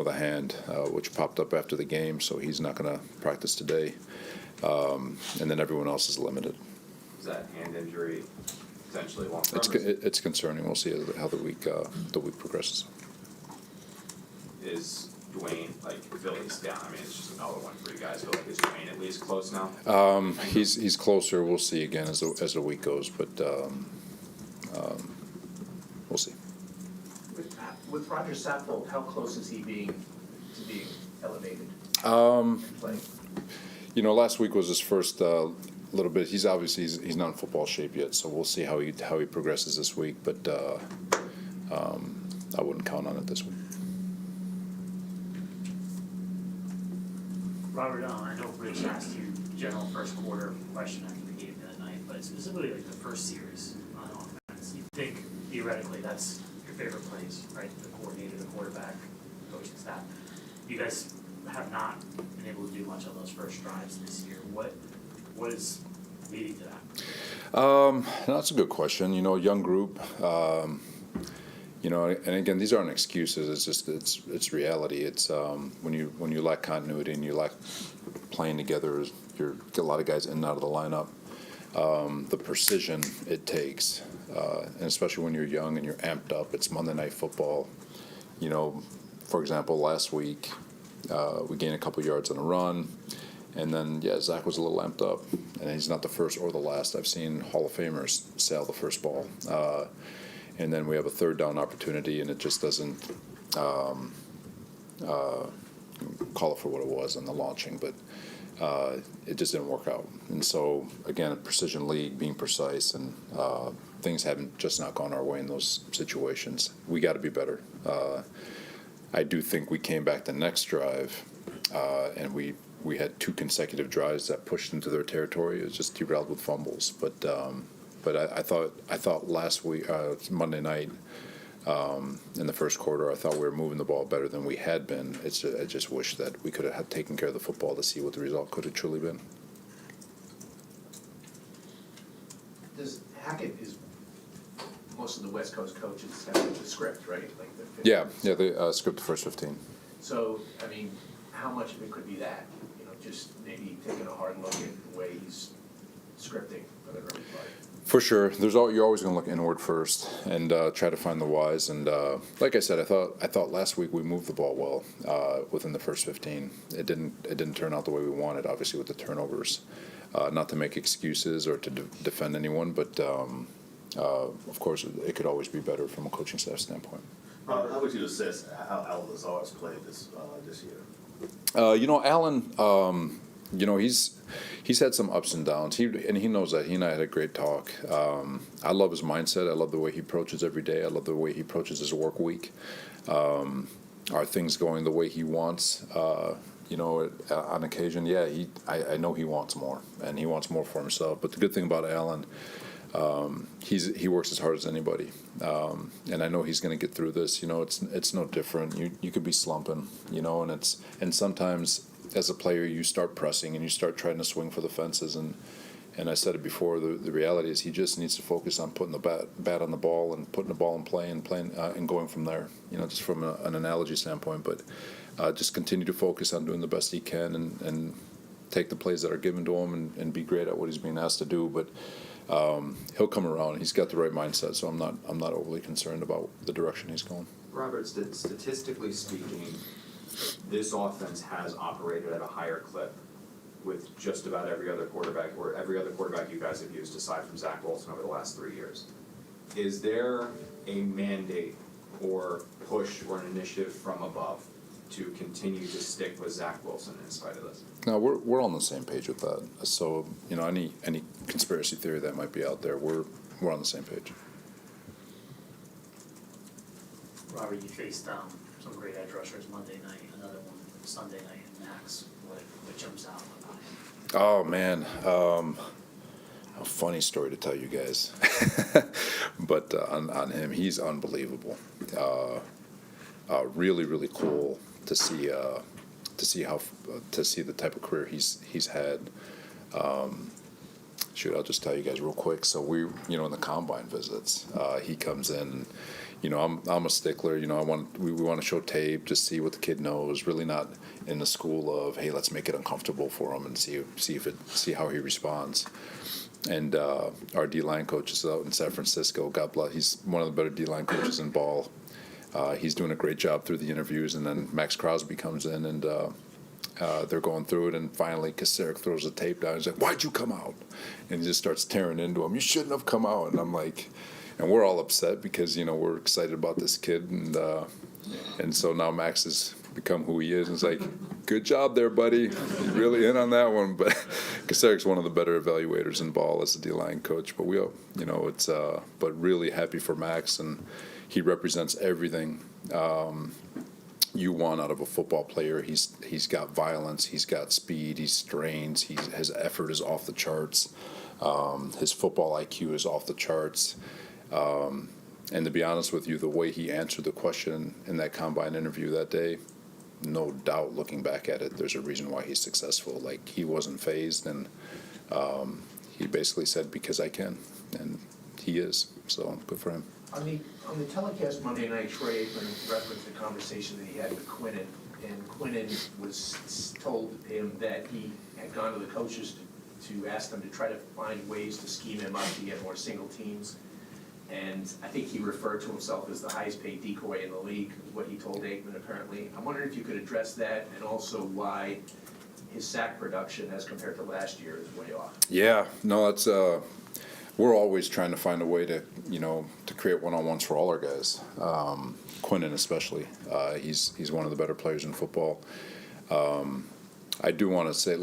with a hand, which popped up after the game, so he's not going to practice today. And then everyone else is limited. Is that hand injury potentially long term? It's concerning. We'll see how the week progresses. Is Dwayne, Philly's down? I mean, it's just another one for you guys. But is Dwayne at least close now? He's closer. We'll see again as the week goes, but we'll see. With Roger Saffold, how close is he to being elevated? Last week was his first little bit. He's obviously he's not in football shape yet, so we'll see how he progresses this week. But I wouldn't count on it this week. Robert, I know Rich asked you general first quarter question after the game that night, but specifically the first series on offense. You think theoretically that's your favorite plays, right? The coordinator, the quarterback, coaching staff. You guys have not been able to do much of those first drives this year. What is leading to that? That's a good question. Young group. And again, these aren't excuses. It's just it's reality. It's when you lack continuity and you lack playing together. You get a lot of guys in and out of the lineup. The precision it takes, and especially when you're young and you're amped up. It's Monday Night Football. For example, last week we gained a couple yards on a run, and then Zach was a little amped up, and he's not the first or the last. I've seen Hall of Famers sail the first ball. And then we have a third down opportunity, and it just doesn't call it for what it was in the launching, but it just didn't work out. And so, again, a precision league, being precise, and things haven't just not gone our way in those situations. We got to be better. I do think we came back the next drive, and we had 2 consecutive drives that pushed into their territory. It was just derailed with fumbles, But I thought last week, Monday night, in the first quarter, I thought we were moving the ball better than we had been. I just wish that we could have taken care of the football to see what the result could have truly been. Hackett is most of the West Coast coaches have the script, right? They script the first 15. So, I mean, how much of it could be that? Just maybe taking a hard look at the way he's scripting for the early part. For sure, you're always going to look inward first and try to find the whys. And like I said, I thought last week we moved the ball well within the first 15. It didn't turn out the way we wanted, obviously with the turnovers. Not to make excuses or to defend anyone, but of course it could always be better from a coaching staff standpoint. How would you assess how Alan Lazard's played this year? Alan. He's had some ups and downs. He knows that. He and I had a great talk. I love his mindset. I love the way he approaches every day. I love the way he approaches his work week. Are things going the way he wants? On occasion, I know he wants more, and he wants more for himself. But the good thing about Alan, he works as hard as anybody, and I know he's going to get through this. It's no different. You could be slumping, and sometimes as a player you start pressing and you start trying to swing for the fences, and I said it before. The reality is he just needs to focus on putting the bat on the ball and putting the ball in play and playing and going from there. Just from an analogy standpoint, but just continue to focus on doing the best he can and take the plays that are given to him and be great at what he's being asked to do. But he'll come around. He's got the right mindset, so I'm not overly concerned about the direction he's going. Robert, statistically speaking, this offense has operated at a higher clip with just about every other quarterback you guys have used aside from Zach Wilson over the last 3 years. Is there a mandate or push or an initiative from above to continue to stick with Zach Wilson in spite of this? No, we're on the same page with that. So any conspiracy theory that might be out there, we're on the same page. Robert, you faced some great edge rushers Monday night, another one Sunday night in Maxx. What jumps out about him? Oh man, a funny story to tell you guys. But on him, he's unbelievable. Really, really cool to see the type of career he's had. I'll just tell you guys real quick. So we, in the combine visits, he comes in. I'm a stickler. We want to show tape to see what the kid knows. Really not in the school of, hey, let's make it uncomfortable for him and see how he responds. And our D-line coach is out in San Francisco. God bless. He's one of the better D-line coaches in ball. He's doing a great job through the interviews, and then Maxx Crosby comes in, and they're going through it, and finally Kasarik throws the tape down. He's like, "Why'd you come out?" And he just starts tearing into him. "You shouldn't have come out." And I'm like, and we're all upset because we're excited about this kid, and so now Max has become who he is, and it's like, good job there, buddy. You're really in on that one. But Kasarik's one of the better evaluators in ball as a D-line coach. But but really happy for Max, and he represents everything you want out of a football player. He's got violence, he's got speed, he strains, his effort is off the charts, his football IQ is off the charts. And to be honest with you, the way he answered the question in that combine interview that day, no doubt looking back at it, there's a reason why he's successful. Like, he wasn't fazed, and he basically said, because I can, and he is. So good for him. On the telecast Monday night, Troy Aikman referenced the conversation that he had with Quinnen, and Quinnen was told him that he had gone to the coaches to ask them to try to find ways to scheme him up to get more single teams. And I think he referred to himself as the highest paid decoy in the league, is what he told Aikman apparently. I'm wondering if you could address that, and also why his sack production as compared to last year is way off. Yeah, no, it's we're always trying to find a way to to create one-on-ones for all our guys. Quinnen especially, he's one of the better players in football. I do want to say,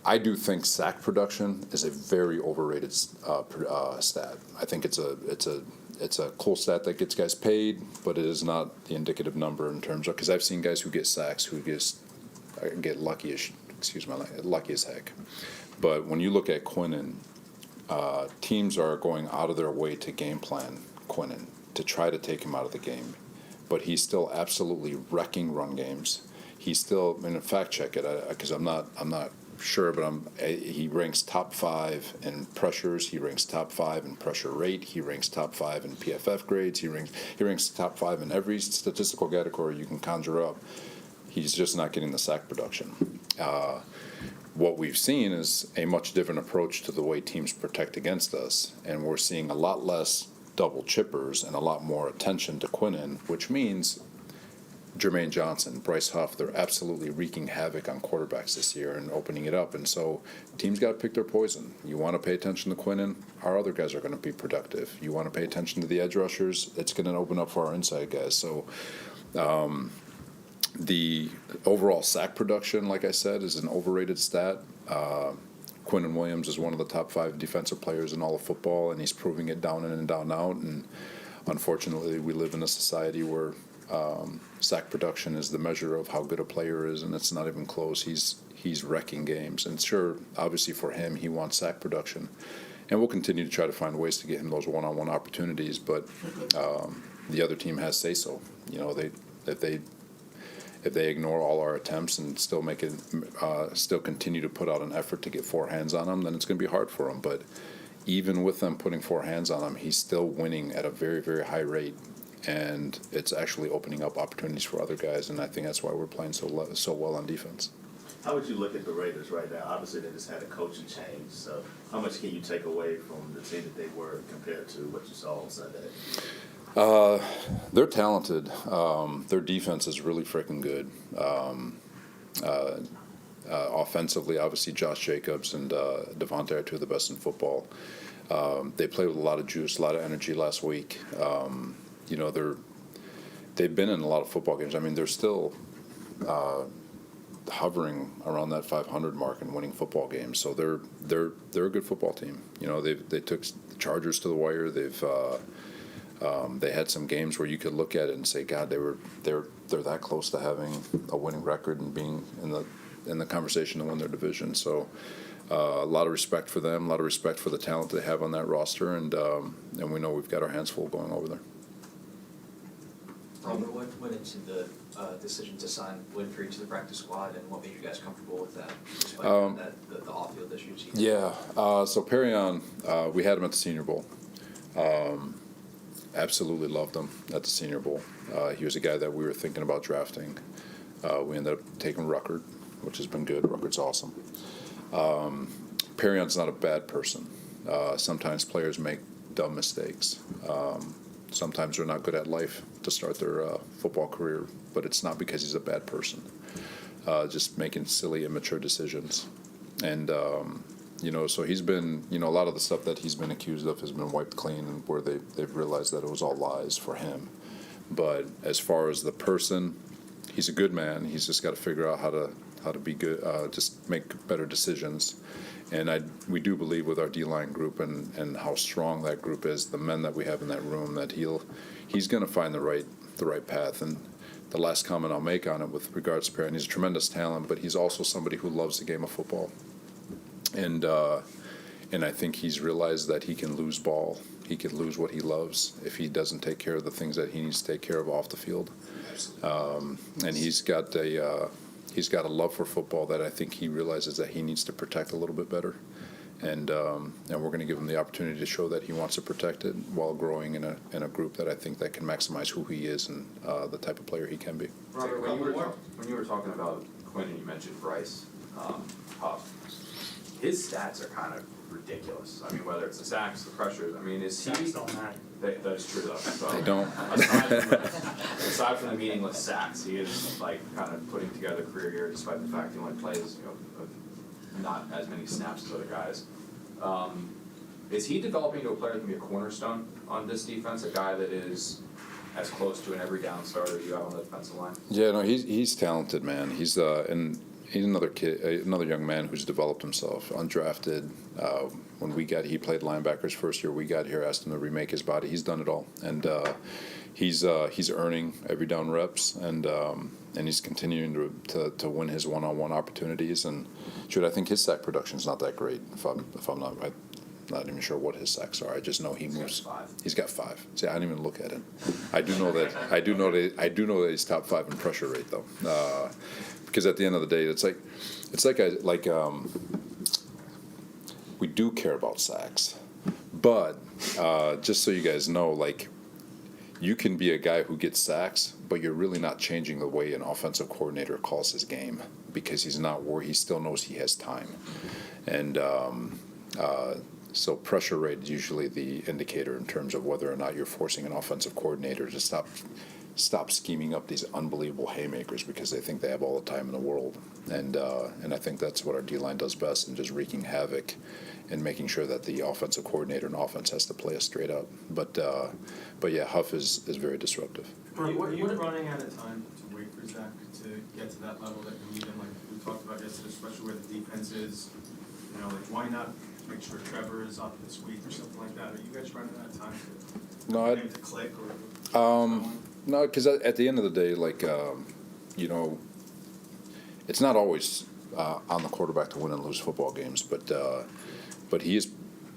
I do think sack production is a very overrated stat. I think it's a cool stat that gets guys paid, but it is not the indicative number in terms of, because I've seen guys who get sacks who get lucky as heck. But when you look at Quinnen, teams are going out of their way to game plan Quinnen to try to take him out of the game, but he's still absolutely wrecking run games. He's still, fact check it, because I'm not sure, but he ranks top 5 in pressures. He ranks top 5 in pressure rate. He ranks top 5 in PFF grades. He ranks top 5 in every statistical category you can conjure up. He's just not getting the sack production. What we've seen is a much different approach to the way teams protect against us, and we're seeing a lot less double chippers and a lot more attention to Quinnen, which means Jermaine Johnson, Bryce Huff, they're absolutely wreaking havoc on quarterbacks this year and opening it up. And so teams got to pick their poison. You want to pay attention to Quinnen, our other guys are going to be productive. You want to pay attention to the edge rushers, it's going to open up for our inside guys. So the overall sack production, like I said, is an overrated stat. Quinnen Williams is one of the top 5 defensive players in all of football, and he's proving it down in and down out. And unfortunately, we live in a society where sack production is the measure of how good a player is, and it's not even close. He's wrecking games, and sure, obviously for him, he wants sack production, and we'll continue to try to find ways to get him those one-on-one opportunities. But the other team has say so. If they ignore all our attempts and still still continue to put out an effort to get 4 hands on him, then it's going to be hard for him. But even with them putting 4 hands on him, he's still winning at a very, very high rate. And it's actually opening up opportunities for other guys, and I think that's why we're playing so well on defense. How would you look at the Raiders right now? Obviously, they just had a coaching change, so how much can you take away from the team that they were compared to what you saw on Sunday? They're talented. Their defense is really freaking good. Offensively, obviously, Josh Jacobs and Devontae are 2 of the best in football. They played with a lot of juice, a lot of energy last week. They've been in a lot of football games. I mean, they're still hovering around that 500 mark and winning football games. So they're a good football team. They took the Chargers to the wire. They had some games where you could look at it and say, God, they're that close to having a winning record and being in the conversation to win their division. So a lot of respect for them, a lot of respect for the talent they have on that roster, and we know we've got our hands full going over there. Robert, what went into the decision to sign Winfrey to the practice squad, and what made you guys comfortable with that, despite the off-field issues? So Perion, we had him at the Senior Bowl. absolutely loved him at the Senior Bowl. He was a guy that we were thinking about drafting. We ended up taking Ruckert, which has been good. Ruckert's awesome. Perion's not a bad person. Sometimes players make dumb mistakes. Sometimes they're not good at life to start their football career, but it's not because he's a bad person. Just making silly, immature decisions. And, so he's been, a lot of the stuff that he's been accused of has been wiped clean, where they've realized that it was all lies for him. But as far as the person, he's a good man. He's just got to figure out how to be good, just make better decisions. And we do believe with our D-line group and how strong that group is, the men that we have in that room, that he's going to find the right path. And the last comment I'll make on it with regards to Perion, he's a tremendous talent, but he's also somebody who loves the game of football. And I think he's realized that he can lose ball. He can lose what he loves if he doesn't take care of the things that he needs to take care of off the field. And he's got a love for football that I think he realizes that he needs to protect a little bit better. And we're going to give him the opportunity to show that he wants to protect it while growing in a group that I think that can maximize who he is and the type of player he can be. Robert, when you were talking about Quinn and you mentioned Bryce Huff, his stats are kind of ridiculous. I mean, whether it's the sacks, the pressures, I mean, is he... Sacks don't matter. That is true, though. So, They don't. aside from the meaningless sacks, he is, kind of putting together a career year, despite the fact he only plays, not as many snaps as other guys. Is he developing into a player that can be a cornerstone on this defense, a guy that is as close to an every down starter you have on the defensive line? Yeah, no, he's talented, man. He's another kid, another young man who's developed himself, undrafted. When he played linebackers first year we got here, asked him to remake his body. He's done it all, and he's earning every down reps, and he's continuing to win his one-on-one opportunities. And I think his sack production is not that great. If I'm not even sure what his sacks are. I just know he moves. He's got 5. See, I didn't even look at it. I do know that he's top 5 in pressure rate though. Because at the end of the day, we do care about sacks, but just so you guys know, you can be a guy who gets sacks, but you're really not changing the way an offensive coordinator calls his game, because he's not worried. He still knows he has time, and so pressure rate is usually the indicator in terms of whether or not you're forcing an offensive coordinator to stop scheming up these unbelievable haymakers because they think they have all the time in the world. And I think that's what our D-line does best, and just wreaking havoc and making sure that the offensive coordinator and offense has to play us straight up. But yeah, Huff is very disruptive. Are you running out of time to wait for Zach to get to that level that you need him? Like we talked about yesterday, especially where the defense is, why not make sure Trevor is up this week or something like that? Are you guys running out of time to click or No, because at the end of the day, it's not always on the quarterback to win and lose football games, but he is,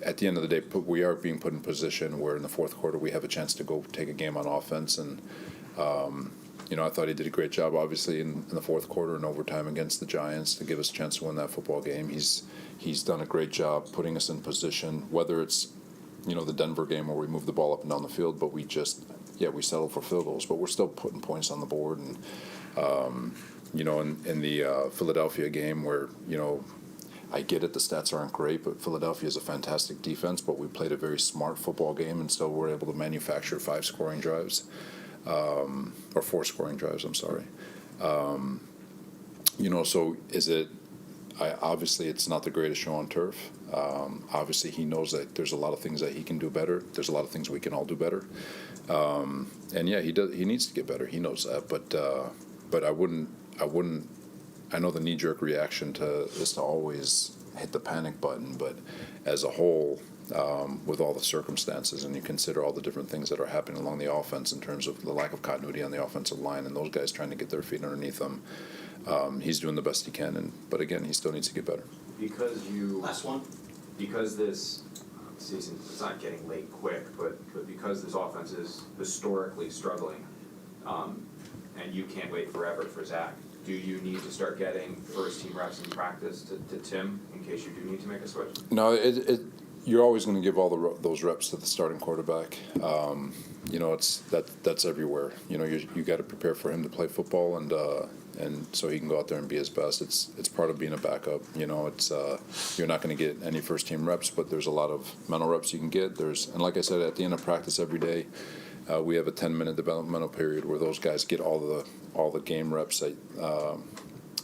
at the end of the day, we are being put in position where in the fourth quarter we have a chance to go take a game on offense. And, I thought he did a great job, obviously, in the fourth quarter and overtime against the Giants to give us a chance to win that football game. He's done a great job putting us in position, whether it's, the Denver game where we moved the ball up and down the field, but we settled for field goals, but we're still putting points on the board. And, in the Philadelphia game where, I get it, the stats aren't great, but Philadelphia is a fantastic defense, but we played a very smart football game, and still were able to manufacture 5 scoring drives, or 4 scoring drives, I'm sorry. So is it, obviously it's not the greatest show on turf. Obviously he knows that there's a lot of things that he can do better. There's a lot of things we can all do better. And yeah, he needs to get better. He knows that, but I wouldn't, I know the knee-jerk reaction is to always hit the panic button, but as a whole, with all the circumstances, and you consider all the different things that are happening along the offense in terms of the lack of continuity on the offensive line and those guys trying to get their feet underneath them, he's doing the best he can, but again, he still needs to get better. Last one. Because this season, it's not getting late quick, but because this offense is historically struggling, and you can't wait forever for Zach, do you need to start getting first team reps in practice to Tim in case you do need to make a switch? No, you're always going to give all those reps to the starting quarterback. You know, that's everywhere. You know, you got to prepare for him to play football, and so he can go out there and be his best. It's part of being a backup. You know, it's you're not going to get any first team reps, but there's a lot of mental reps you can get. And like I said, at the end of practice every day, we have a 10-minute developmental period where those guys get all the game reps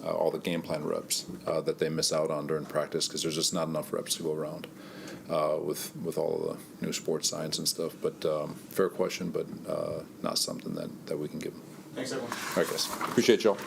all the game plan reps that they miss out on during practice because there's just not enough reps to go around with all of the new sports science and stuff. But fair question, but not something that we can give them. Thanks, everyone. All right, guys. Appreciate y'all.